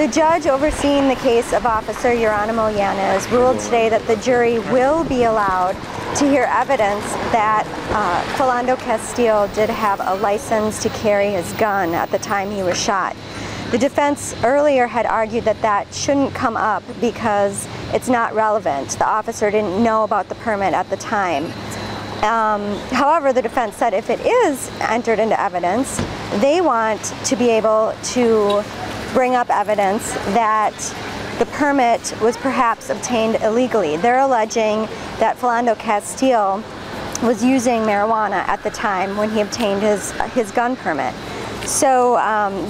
The judge overseeing the case of Officer Geronimo Yanez ruled today that the jury will be allowed to hear evidence that Philando Castile did have a license to carry his gun at the time he was shot. The defense earlier had argued that that shouldn't come up because it's not relevant. The officer didn't know about the permit at the time. However, the defense said if it is entered into evidence, they want to be able to bring up evidence that the permit was perhaps obtained illegally. They're alleging that Philando Castile was using marijuana at the time when he obtained his gun permit. So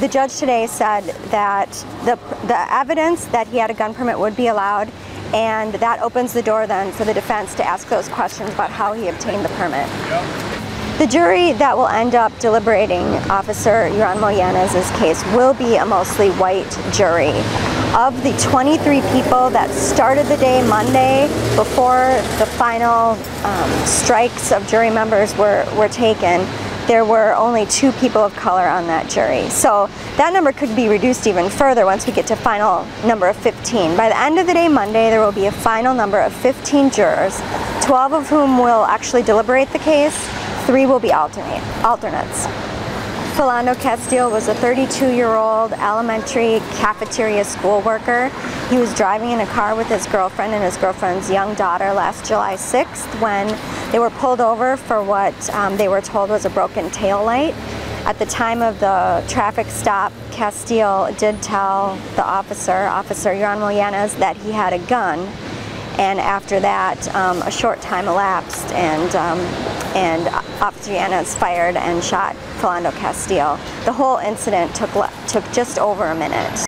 the judge today said that the evidence that he had a gun permit would be allowed, and that opens the door then for the defense to ask those questions about how he obtained the permit. The jury that will end up deliberating Officer Geronimo Yanez's case will be a mostly white jury. Of the 23 people that started the day Monday before the final strikes of jury members were taken, there were only 2 people of color on that jury. So that number could be reduced even further once we get to final number of 15. By the end of the day Monday, there will be a final number of 15 jurors, 12 of whom will actually deliberate the case, 3 will be alternates. Philando Castile was a 32-year-old elementary cafeteria school worker. He was driving in a car with his girlfriend and his girlfriend's young daughter last July 6th when they were pulled over for what they were told was a broken taillight. At the time of the traffic stop, Castile did tell the Officer Geronimo Yanez, that he had a gun. And after that, a short time elapsed, and Officer Yanez fired and shot Philando Castile. The whole incident took just over a minute.